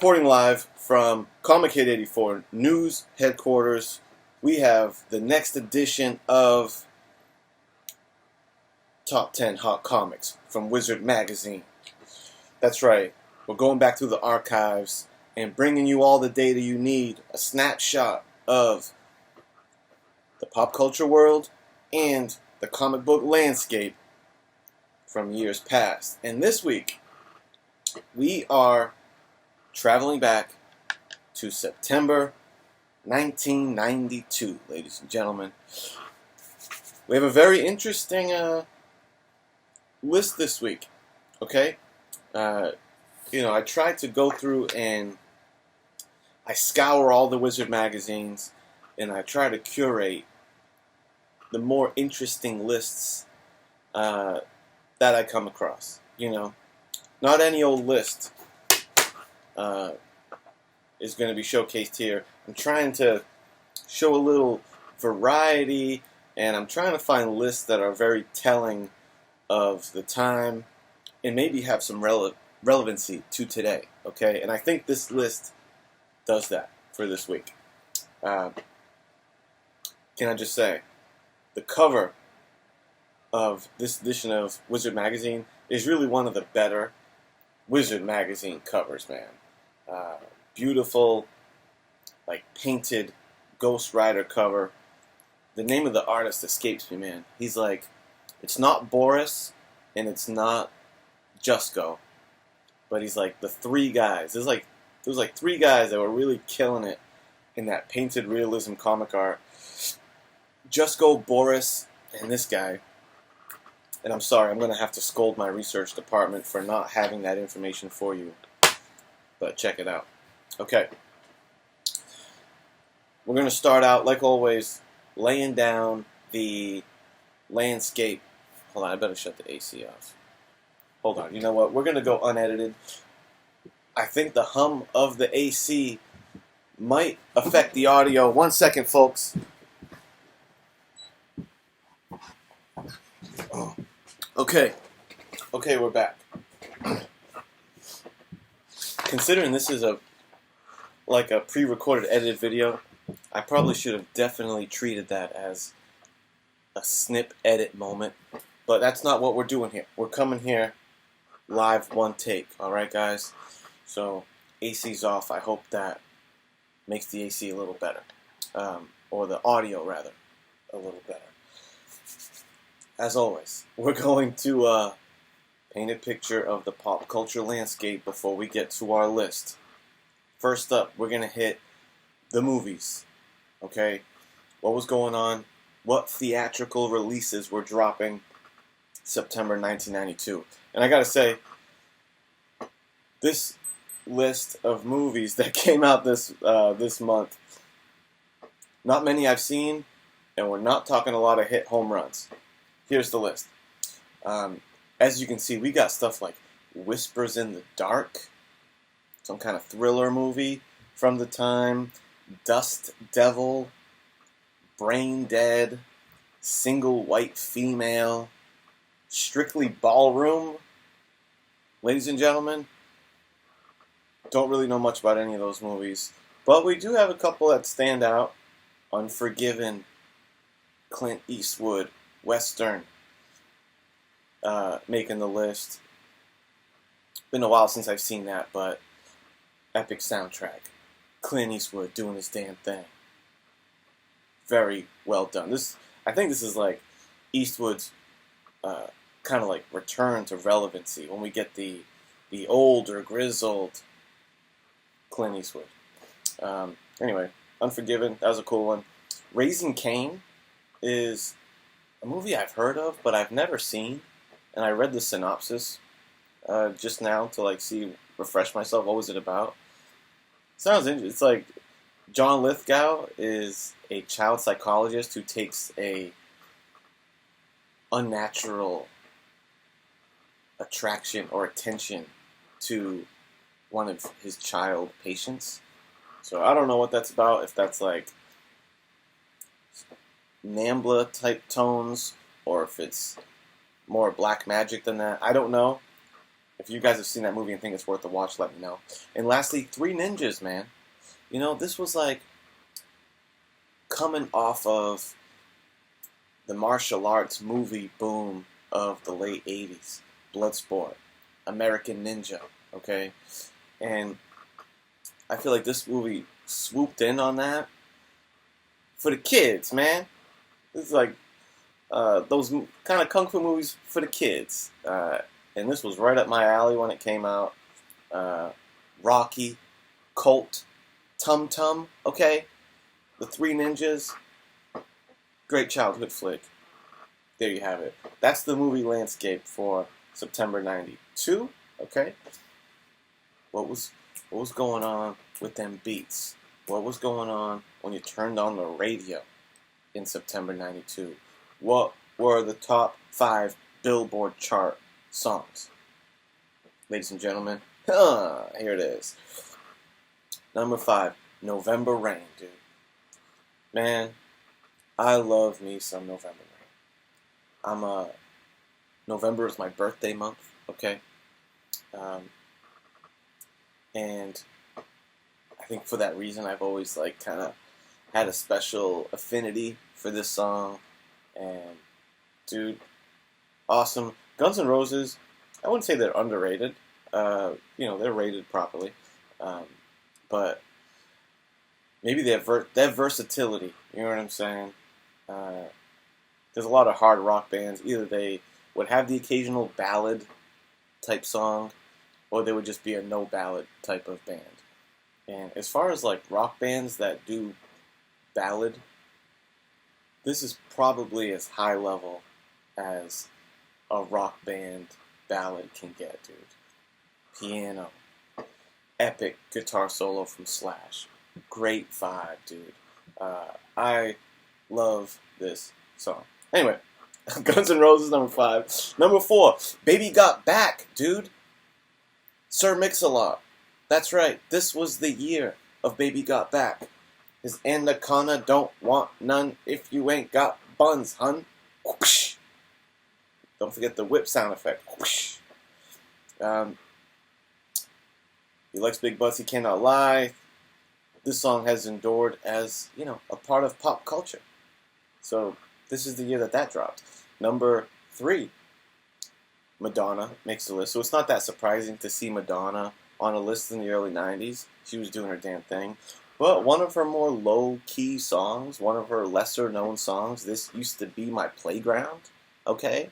Reporting live from Comic Hit 84 News Headquarters, we have the next edition of Top 10 Hot Comics from Wizard Magazine. That's right, we're going back through the archives and bringing you all the data you need, a snapshot of the pop culture world and the comic book landscape from years past. And this week, we are traveling back to September 1992, ladies and gentlemen. We have a very interesting list this week, okay? I tried to go through and I scour all the Wizard magazines and I try to curate the more interesting lists that I come across. Not any old list is going to be showcased here. I'm trying to show a little variety, and I'm trying to find lists that are very telling of the time and maybe have some relevancy to today, okay? And I think this list does that for this week. Can I just say, the cover of this edition of Wizard Magazine is really one of the better Wizard Magazine covers, man. Beautiful, painted Ghost Rider cover. The name of the artist escapes me, man. He's it's not Boris and it's not Jusko, but he's the three guys. There was three guys that were really killing it in that painted realism comic art. Jusko, Boris, and this guy. And I'm sorry, I'm going to have to scold my research department for not having that information for you. But check it out. Okay. We're going to start out, like always, laying down the landscape. Hold on, I better shut the AC off. Hold on, you know what? We're going to go unedited. I think the hum of the AC might affect the audio. 1 second, folks. Okay, we're back. Considering this is a pre-recorded edited video, I probably should have definitely treated that as a snip edit moment, but that's not what we're doing here. We're coming here live, one take, alright guys? So, AC's off. I hope that makes the AC a little better, or the audio rather, a little better. As always, we're going to paint a picture of the pop culture landscape before we get to our list. First up, we're going to hit the movies. Okay? What was going on? What theatrical releases were dropping September 1992? And I gotta say, this list of movies that came out this month, not many I've seen, and we're not talking a lot of hit home runs. Here's the list. As you can see, we got stuff like Whispers in the Dark, some kind of thriller movie from the time, Dust Devil, Brain Dead, Single White Female, Strictly Ballroom. Ladies and gentlemen, don't really know much about any of those movies, but we do have a couple that stand out. Unforgiven, Clint Eastwood, Western, making the list. Been a while since I've seen that, but epic soundtrack. Clint Eastwood doing his damn thing. Very well done. I think this is Eastwood's kind of return to relevancy when we get the older, grizzled Clint Eastwood. Anyway, Unforgiven, that was a cool one. Raising Cain is a movie I've heard of, but I've never seen, and I read the synopsis just now to refresh myself. What was it about? Sounds interesting. It's John Lithgow is a child psychologist who takes a unnatural attraction or attention to one of his child patients. So I don't know what that's about, if that's Nambla type tones or if it's more black magic than that. I don't know. If you guys have seen that movie and think it's worth a watch, let me know. And lastly, Three Ninjas, man. You know, this was like coming off of the martial arts movie boom of the late 80s. Bloodsport, American Ninja, okay? And I feel like this movie swooped in on that for the kids, man. This is like those kind of kung fu movies for the kids. And this was right up my alley when it came out. Rocky, Colt, Tum Tum, okay? The Three Ninjas. Great childhood flick. There you have it. That's the movie landscape for September 92, okay? What was going on with them beats? What was going on when you turned on the radio in September 92? What were the top 5 Billboard chart songs? Ladies and gentlemen, here it is. Number 5, November Rain, dude. Man, I love me some November Rain. November is my birthday month, okay? And I think for that reason, I've always like kind of had a special affinity for this song. And dude, awesome. Guns N' Roses, I wouldn't say they're underrated. You know, they're rated properly. But maybe that versatility, you know what I'm saying? There's a lot of hard rock bands. Either they would have the occasional ballad type song, or they would just be a no ballad type of band. And as far as like rock bands that do ballad, this is probably as high level as a rock band ballad can get, dude. Piano, epic guitar solo from Slash, great vibe, dude. I love this song. Anyway, Guns N' Roses, number 5. Number 4, Baby Got Back, dude. Sir Mix-a-Lot. That's right, this was the year of Baby Got Back. His anaconda don't want none if you ain't got buns, hun. Whoosh. Don't forget the whip sound effect. Whoosh. He likes big butts, he cannot lie. This song has endured as, you know, a part of pop culture. So this is the year that dropped. Number 3, Madonna makes the list. So it's not that surprising to see Madonna on a list in the early 90s. She was doing her damn thing. But one of her more low-key songs, one of her lesser-known songs, This Used to Be My Playground, okay?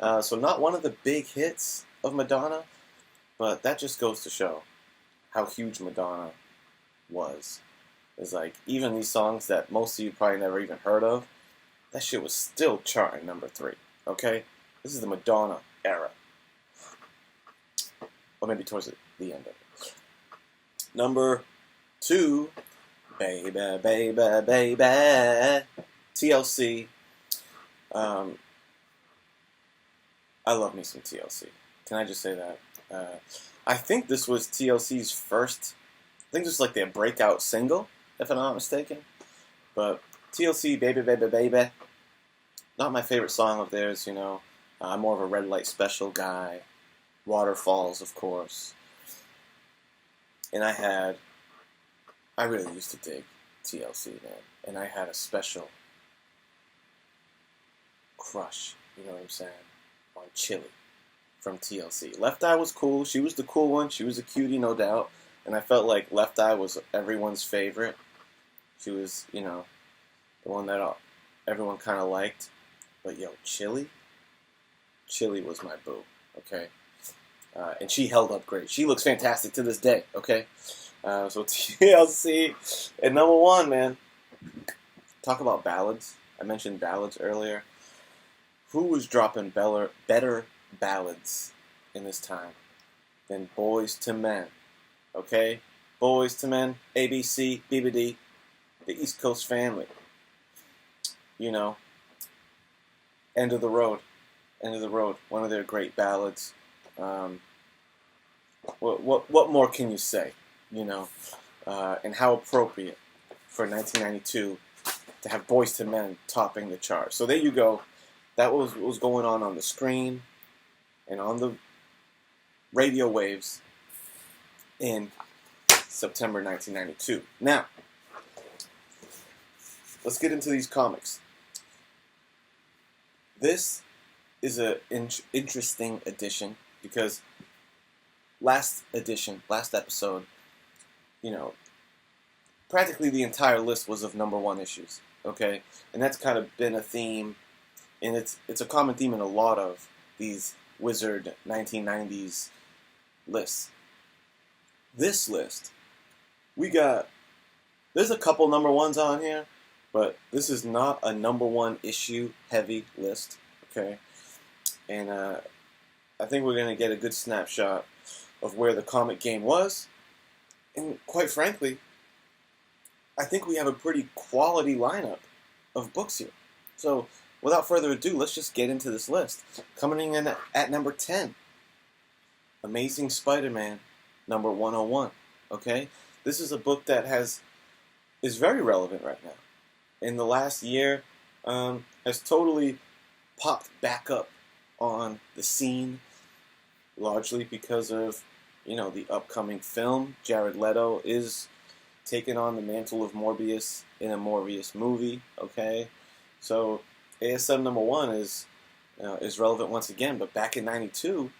So not one of the big hits of Madonna, but that just goes to show how huge Madonna was. It's like, even these songs that most of you probably never even heard of, that shit was still charting number 3, okay? This is the Madonna era. Or maybe towards the end of it. Number 2, Baby, Baby, Baby, TLC. I love me some TLC. Can I just say that? I think this was TLC's first, I think this was like their breakout single, if I'm not mistaken. But TLC, Baby, Baby, Baby, not my favorite song of theirs, you know. I'm more of a Red Light Special guy. Waterfalls, of course. And I really used to dig TLC, man. And I had a special crush, you know what I'm saying, on Chili from TLC. Left Eye was cool. She was the cool one. She was a cutie, no doubt. And I felt like Left Eye was everyone's favorite. She was, you know, the one that everyone kind of liked. But yo, Chili was my boo, okay? And she held up great. She looks fantastic to this day, okay? So TLC at number 1, man. Talk about ballads. I mentioned ballads earlier. Who was dropping better ballads in this time than Boyz II Men? Okay? Boyz II Men, ABC, BBD, the East Coast family. You know, End of the Road. One of their great ballads. What more can you say? You know, and how appropriate for 1992 to have Boyz II Men topping the chart. So there you go. That was what was going on the screen and on the radio waves in September 1992. Now, let's get into these comics. This is an interesting edition because last episode, practically the entire list was of number one issues, okay? And that's kind of been a theme, and it's a common theme in a lot of these Wizard 1990s lists. This list, there's a couple number ones on here, but this is not a number one issue heavy list, okay? And I think we're going to get a good snapshot of where the comic game was. And quite frankly, I think we have a pretty quality lineup of books here. So without further ado, let's just get into this list. Coming in at number 10, Amazing Spider-Man, number 101, okay? This is a book that is very relevant right now. In the last year, has totally popped back up on the scene, largely because of, the upcoming film. Jared Leto is taking on the mantle of Morbius in a Morbius movie, okay? So ASM number 1 is relevant once again, but back in 92,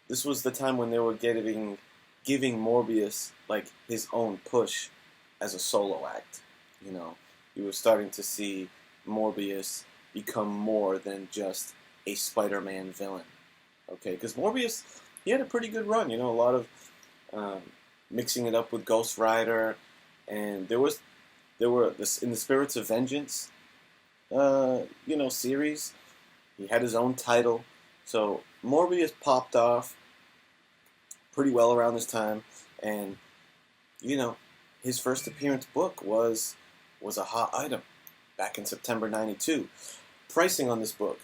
this was the time when they were giving Morbius like his own push as a solo act. You were starting to see Morbius become more than just a Spider-Man villain. Okay, because Morbius, he had a pretty good run. A lot of mixing it up with Ghost Rider, and there were this in the Spirits of Vengeance, series. He had his own title, so Morbius popped off pretty well around this time, and his first appearance book was a hot item back in September 92. Pricing on this book,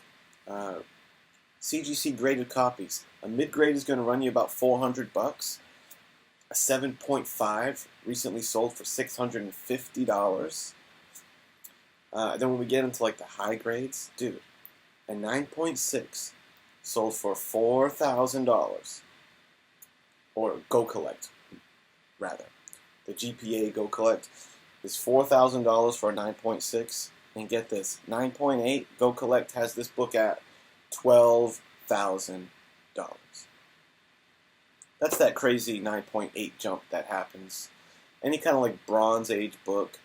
CGC graded copies. A mid-grade is going to run you about $400. A 7.5 recently sold for $650. Then when we get into like the high grades, dude, a 9.6 sold for $4,000. Or Go Collect, rather. The GPA Go Collect is $4,000 for a 9.6. And get this, 9.8 Go Collect has this book at $12,000. That's that crazy 9.8 jump that happens. Any kind of like Bronze Age book.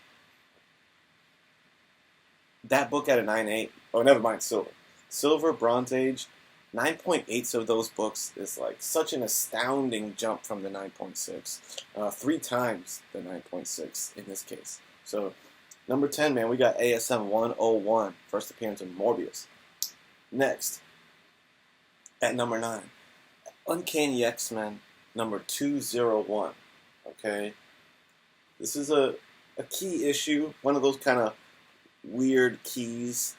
That book at a 9.8, oh never mind, Silver. Silver, Bronze Age, 9.8 of those books is like such an astounding jump from the 9.6. 3 times the 9.6 in this case. So, number 10, man, we got ASM 101, first appearance of Morbius. Next, at number 9, Uncanny XMen, number 201, okay? This is a key issue, one of those kind of weird keys,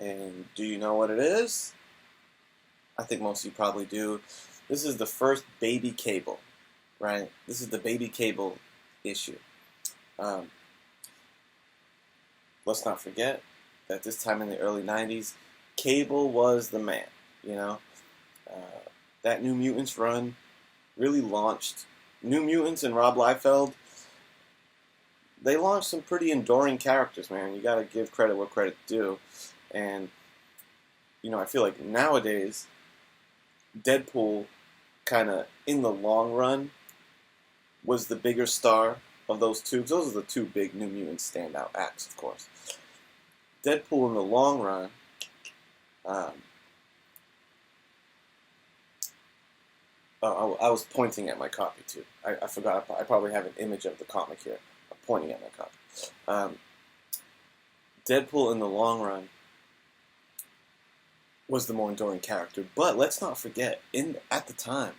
and do you know what it is? I think most of you probably do. This is the first Baby Cable, right? This is the Baby Cable issue. Let's not forget that this time in the early 90s, Cable was the man, That New Mutants run really launched. New Mutants and Rob Liefeld, they launched some pretty enduring characters, man. You gotta give credit where credit's due. And, I feel like nowadays, Deadpool, kind of in the long run, was the bigger star of those two. 'Cause those are the two big New Mutants standout acts, of course. Deadpool in the long run, I was pointing at my copy too. I forgot. I probably have an image of the comic here. I'm pointing at my copy. Deadpool in the long run was the more enduring character. But let's not forget, at the time,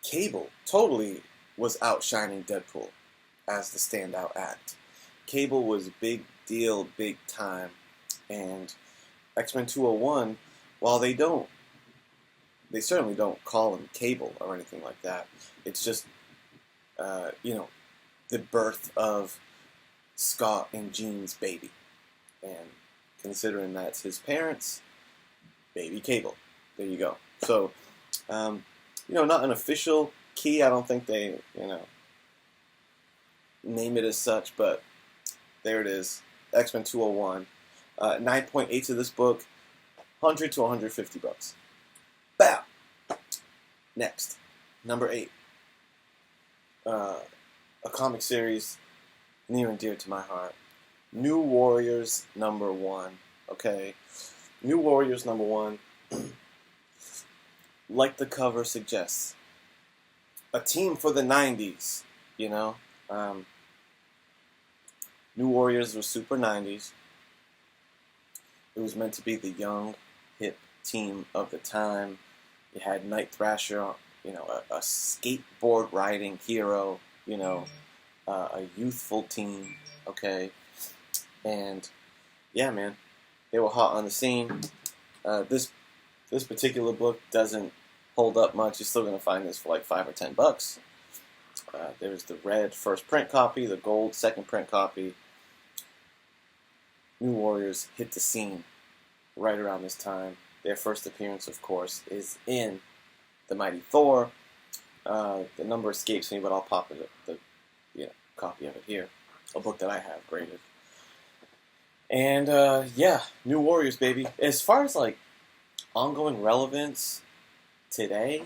Cable totally was outshining Deadpool as the standout act. Cable was big deal, big time, and X-Men 201, while they certainly don't call him Cable or anything like that. It's just, the birth of Scott and Jean's baby. And considering that's his parents, Baby Cable. There you go. So, Not an official key. I don't think they, name it as such, but there it is. X-Men 201. 9.8 to this book, 100 to 150 bucks. Bow! Next, number 8. A comic series near and dear to my heart. New Warriors number 1. Okay? New Warriors number 1. Like the cover suggests. A team for the 90s, New Warriors was super 90s. It was meant to be the young, hip team of the time. You had Night Thrasher, a skateboard riding hero, a youthful team, okay? And, yeah, man, they were hot on the scene. This particular book doesn't hold up much. You're still going to find this for like $5 or $10. There's the red first print copy, the gold second print copy. New Warriors hit the scene right around this time. Their first appearance, of course, is in The Mighty Thor. The number escapes me, but I'll pop the copy of it here. A book that I have graded. And, New Warriors, baby. As far as, ongoing relevance today,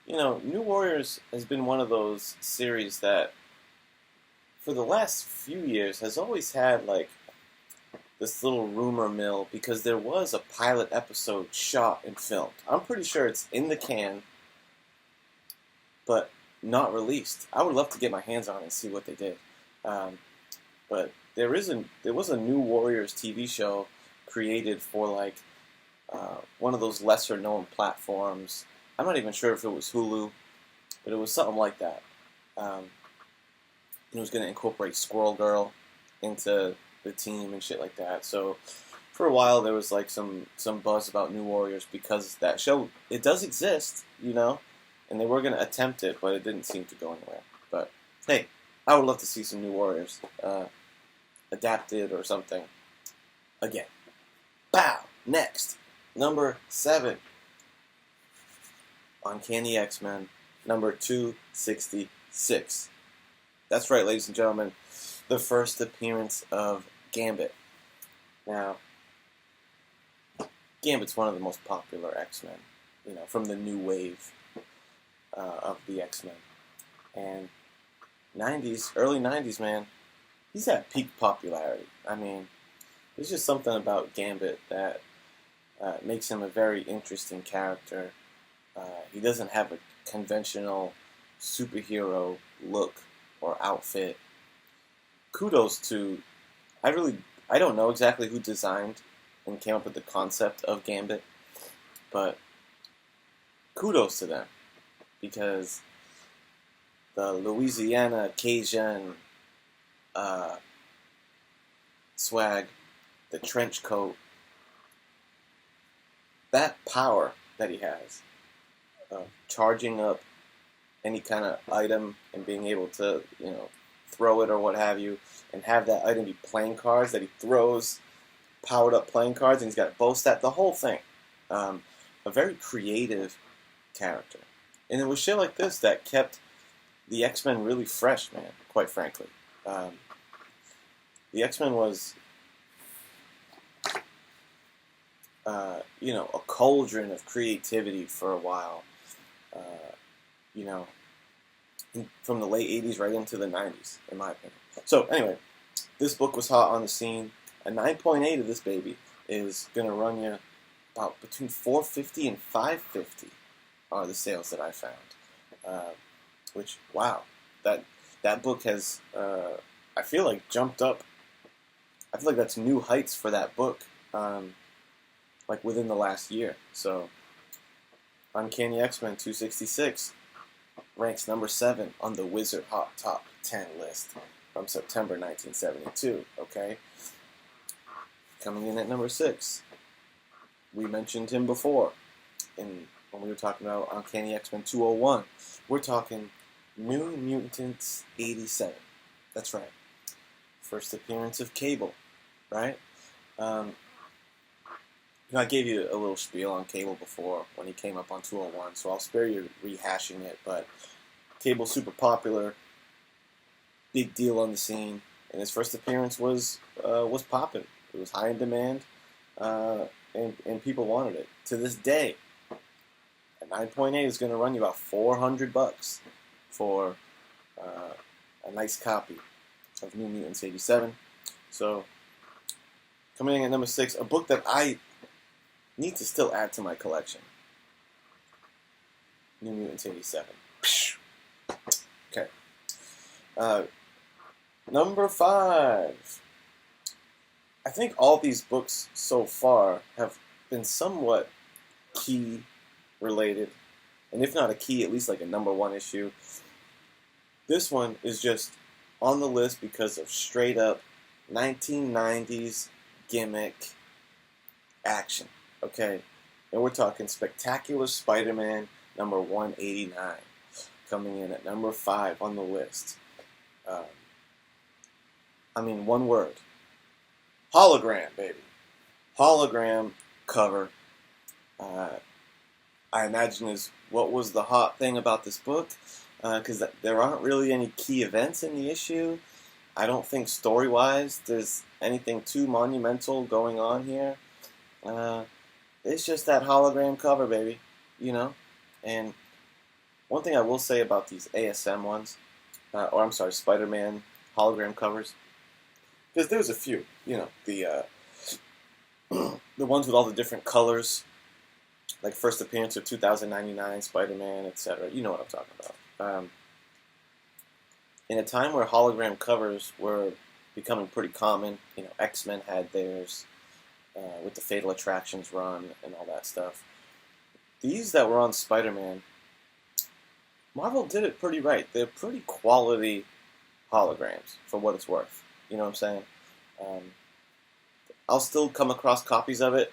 New Warriors has been one of those series that, for the last few years, has always had, this little rumor mill, because there was a pilot episode shot and filmed. I'm pretty sure it's in the can, but not released. I would love to get my hands on it and see what they did. But there was a New Warriors TV show created for one of those lesser known platforms. I'm not even sure if it was Hulu, but it was something like that. It was going to incorporate Squirrel Girl into the team and shit like that. So for a while there was some buzz about New Warriors because that show, it does exist, and they were going to attempt it, but it didn't seem to go anywhere. But hey, I would love to see some New Warriors adapted or something again. Pow! Next, number 7. Uncanny XMen, number 266. That's right, ladies and gentlemen, the first appearance of Gambit. Now, Gambit's one of the most popular X-Men, from the new wave of the X-Men. And early 90s, man, he's at peak popularity. I mean, there's just something about Gambit that makes him a very interesting character. He doesn't have a conventional superhero look or outfit. Kudos to, I don't know exactly who designed and came up with the concept of Gambit, but kudos to them, because the Louisiana Cajun swag, the trench coat, that power that he has, charging up any kind of item and being able to, throw it or what have you, and have that item be playing cards that he throws, powered up playing cards, and he's got a bow stat, the whole thing. A very creative character. And it was shit like this that kept the X-Men really fresh, man, quite frankly. The X-Men was, a cauldron of creativity for a while. From the late 80s right into the 90s, in my opinion. So, anyway, this book was hot on the scene. A 9.8 of this baby is going to run you about between $4.50 and $5.50 are the sales that I found. Which, wow, that book has, I feel like, jumped up. I feel like that's new heights for that book, within the last year. So, Uncanny X-Men 266 ranks number 7 on the Wizard Hot Top 10 list from September 1972, okay? Coming in at number 6, we mentioned him before when we were talking about Uncanny X-Men 201. We're talking New Mutants 87. That's right. First appearance of Cable, right? I gave you a little spiel on Cable before when he came up on 201, so I'll spare you rehashing it, but Cable's super popular, big deal on the scene, and his first appearance was popping. It was high in demand, and people wanted it. To this day, a 9.8 is going to run you about $400 for a nice copy of New Mutants 87. So, coming in at number 6, a book that I need to still add to my collection. New Mutants 87. Okay. Number 5. I think all these books so far have been somewhat key related, and if not a key, at least like a number 1 issue. This one is just on the list because of straight up 1990s gimmick action. Okay, and we're talking Spectacular Spider-Man number 189, coming in at number 5 on the list. One word. Hologram, baby. Hologram cover. I imagine is what was the hot thing about this book, because there aren't really any key events in the issue. I don't think story-wise there's anything too monumental going on here. It's just that hologram cover, baby, And one thing I will say about these ASM ones, Spider-Man hologram covers, because there's a few, the ones with all the different colors, like first appearance of 2099, Spider-Man, etc. You know what I'm talking about. In a time where hologram covers were becoming pretty common, XMen had theirs with the Fatal Attractions run and all that stuff. These that were on Spider-Man, Marvel did it pretty right. They're pretty quality holograms for what it's worth. You know what I'm saying? I'll still come across copies of it,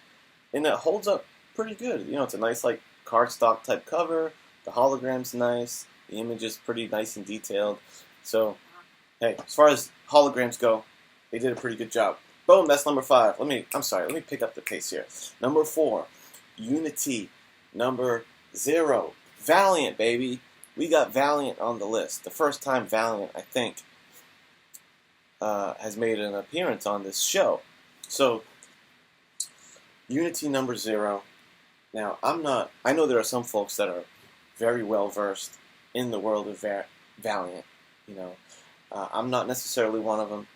and it holds up pretty good. It's a nice like cardstock type cover. The hologram's nice. The image is pretty nice and detailed. So, hey, as far as holograms go, they did a pretty good job. Boom, that's number 5. Let me pick up the pace here. Number 4, Unity. Number 0, Valiant, baby. We got Valiant on the list. The first time Valiant, I think, has made an appearance on this show. So, Unity number 0. Now, I know there are some folks that are very well versed in the world of Valiant. I'm not necessarily one of them.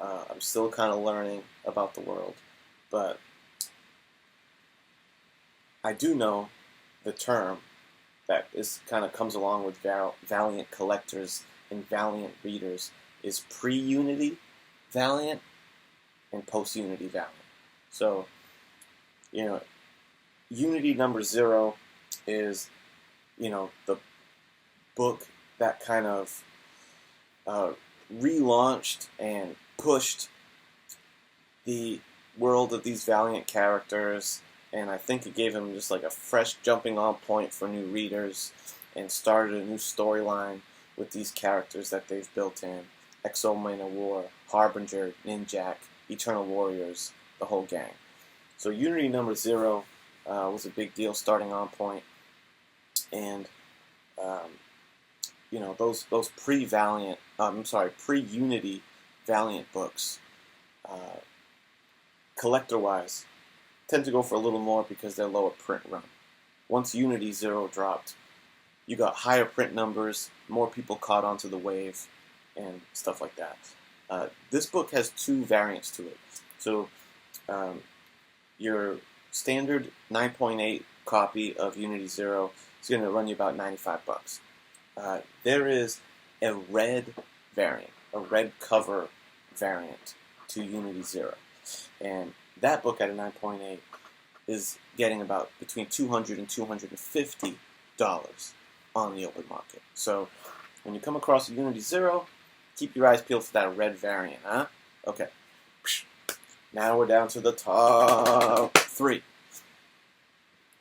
I'm still kind of learning about the world, but I do know the term that is kind of comes along with Valiant collectors and Valiant readers is pre-Unity Valiant and post-Unity Valiant. So, Unity number 0 is, the book that kind of relaunched and pushed the world of these Valiant characters, and I think it gave them just like a fresh jumping on point for new readers and started a new storyline with these characters that they've built in. X-Men of War, Harbinger, Ninjak, Eternal Warriors, the whole gang. So Unity number 0 was a big deal starting on point, and those pre-Valiant, pre-Unity Valiant books, collector-wise, tend to go for a little more because they're lower print run. Once Unity 0 dropped, you got higher print numbers, more people caught onto the wave, and stuff like that. This book has 2 variants to it. So your standard 9.8 copy of Unity 0 is going to run you about $95. There is a red variant, a red cover variant to Unity 0. And that book at a 9.8 is getting about between $200 and $250 on the open market. So when you come across a Unity 0, keep your eyes peeled for that red variant, huh? Okay. Now we're down to the top 3.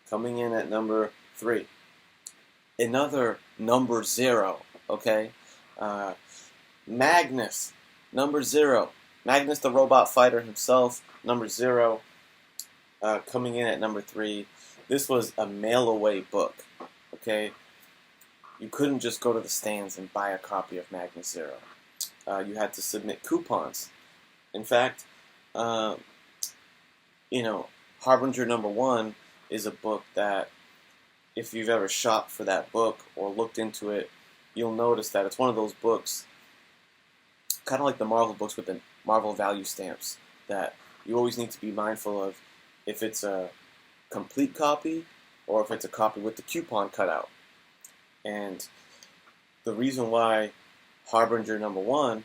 Coming in at number 3. Another number 0, okay? Magnus, number 0. Magnus the robot fighter himself, number 0. coming in at number 3, this was a mail-away book, okay? You couldn't just go to the stands and buy a copy of Magnus Zero. You had to submit coupons. In fact, Harbinger number 1 is a book that, if you've ever shopped for that book or looked into it, you'll notice that it's one of those books, kind of like the Marvel books with the Marvel value stamps, that you always need to be mindful of if it's a complete copy or if it's a copy with the coupon cut out. And the reason why Harbinger number 1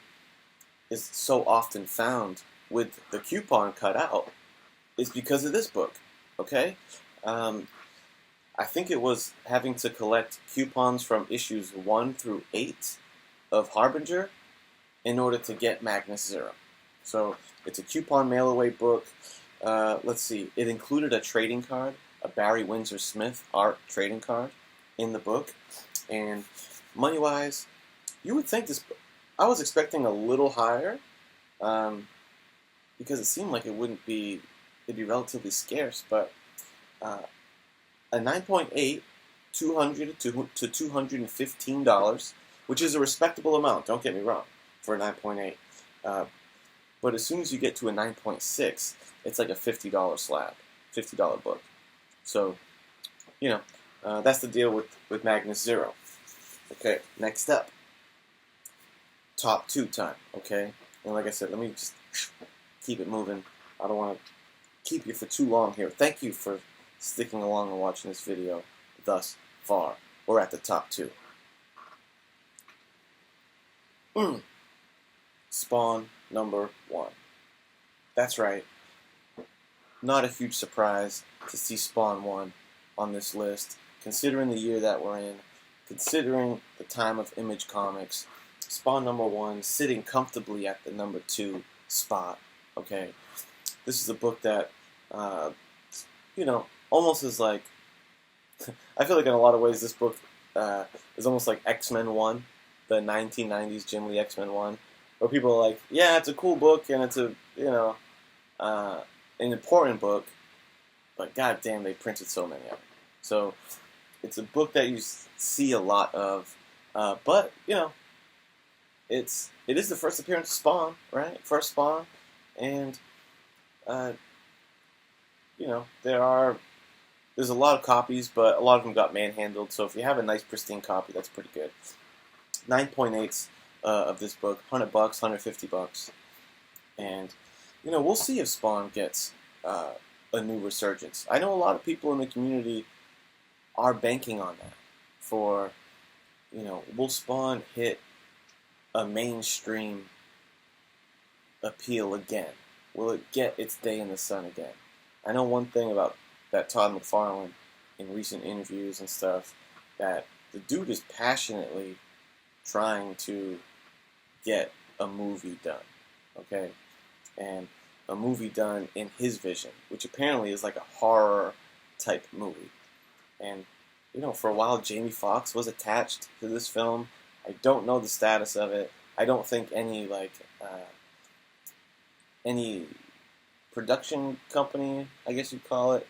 is so often found with the coupon cut out is because of this book, okay? I think it was having to collect coupons from issues 1 through 8 of Harbinger in order to get Magnus Zero. So it's a coupon mail-away book. Let's see. It included a trading card, a Barry Windsor Smith art trading card in the book. And money-wise, you would think this... I was expecting a little higher because it seemed like it'd be relatively scarce, but a 9.8, $200 to $215, which is a respectable amount, don't get me wrong, for a 9.8. But as soon as you get to a 9.6, it's like a $50 slab, $50 book. So, that's the deal with Magnus Zero. Okay, next up, top 2 time, okay? And like I said, let me just keep it moving. I don't want to keep you for too long here. Thank you for sticking along and watching this video thus far. We're at the top 2. Spawn number 1. That's right. Not a huge surprise to see Spawn 1 on this list, considering the year that we're in, considering the time of Image Comics. Spawn number 1 sitting comfortably at the number 2 spot. Okay, this is a book that, almost is like, I feel like in a lot of ways this book is almost like X-Men 1, the 1990s Jim Lee X-Men 1, where people are like, yeah, it's a cool book and it's a, an important book, but goddamn, they printed so many of them. So it's a book that you see a lot of, but it is the first appearance of Spawn, right? First Spawn, and there's a lot of copies, but a lot of them got manhandled. So if you have a nice pristine copy, that's pretty good. 9.8s of this book, $100, $150, and we'll see if Spawn gets a new resurgence. I know a lot of people in the community are banking on that. For will Spawn hit a mainstream appeal again? Will it get its day in the sun again? I know one thing about that Todd McFarlane in recent interviews and stuff, that the dude is passionately trying to get a movie done, okay? And a movie done in his vision, which apparently is like a horror type movie. And, for a while Jamie Foxx was attached to this film. I don't know the status of it. I don't think any production company, I guess you'd call it,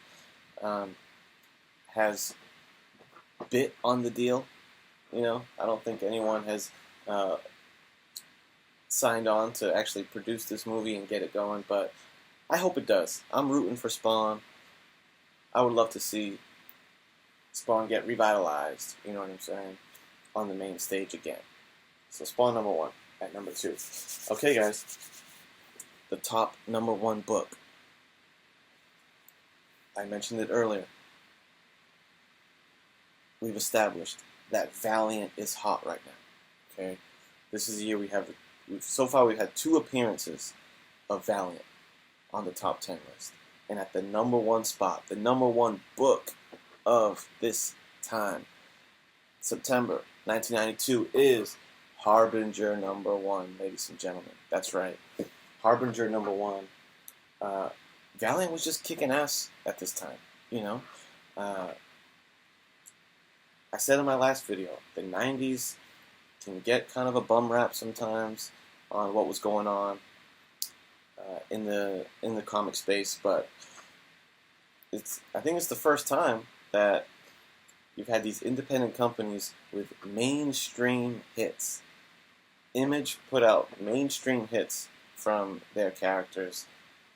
has bit on the deal. I don't think anyone has signed on to actually produce this movie and get it going, but I hope it does. I'm rooting for Spawn. I would love to see Spawn get revitalized, you know what I'm saying, on the main stage again. So Spawn number 1 at number 2. Okay, guys, the top number 1 book. I mentioned it earlier. We've established that Valiant is hot right now. Okay, this is the year so far we've had 2 appearances of Valiant on the top 10 list, and at the number 1 spot, the number 1 book of this time, September 1992, is Harbinger number 1, ladies and gentlemen. That's right, Harbinger number 1. Valiant was just kicking ass at this time, I said in my last video, the 90s can get kind of a bum rap sometimes on what was going on in the comic space, but I think it's the first time that you've had these independent companies with mainstream hits. Image put out mainstream hits from their characters,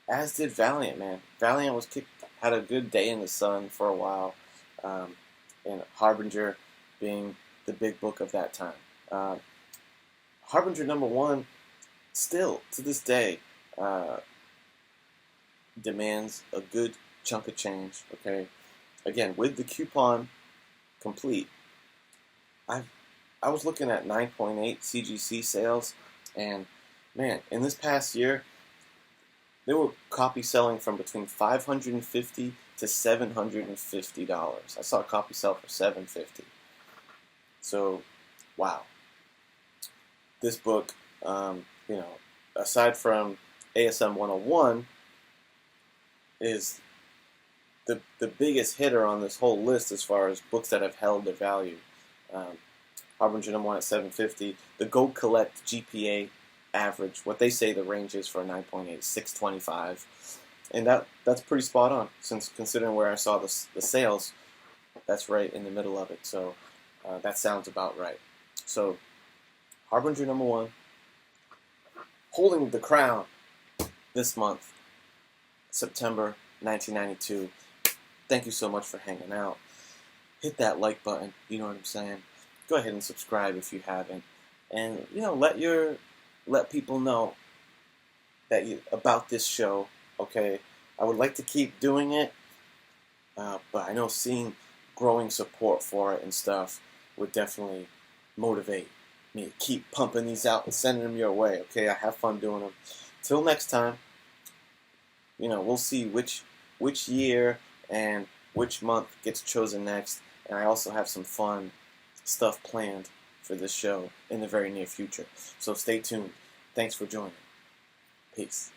as did Valiant, man. Valiant had a good day in the sun for a while, and Harbinger being the big book of that time. Harbinger #1, still to this day, demands a good chunk of change. Okay, again, with the coupon complete, I was looking at 9.8 CGC sales, and man, in this past year, they were copy selling from between $550 to $750. I saw a copy sell for $750. So, wow. This book, aside from ASM 101, is the biggest hitter on this whole list as far as books that have held their value. Harbinger #1 at $750. The Go Collect GPA average, what they say the range is for a 9.8, $625, and that's pretty spot on. Since considering where I saw the sales, that's right in the middle of it. So that sounds about right. So Harbinger #1, holding the crown this month, September 1992. Thank you so much for hanging out. Hit that like button. You know what I'm saying. Go ahead and subscribe if you haven't, and let people know that about this show. Okay, I would like to keep doing it, but I know seeing growing support for it and stuff would definitely motivate me to keep pumping these out and sending them your way. Okay, I have fun doing them. Till next time, we'll see which year and which month gets chosen next, and I also have some fun stuff planned for this show in the very near future. So stay tuned. Thanks for joining. Peace.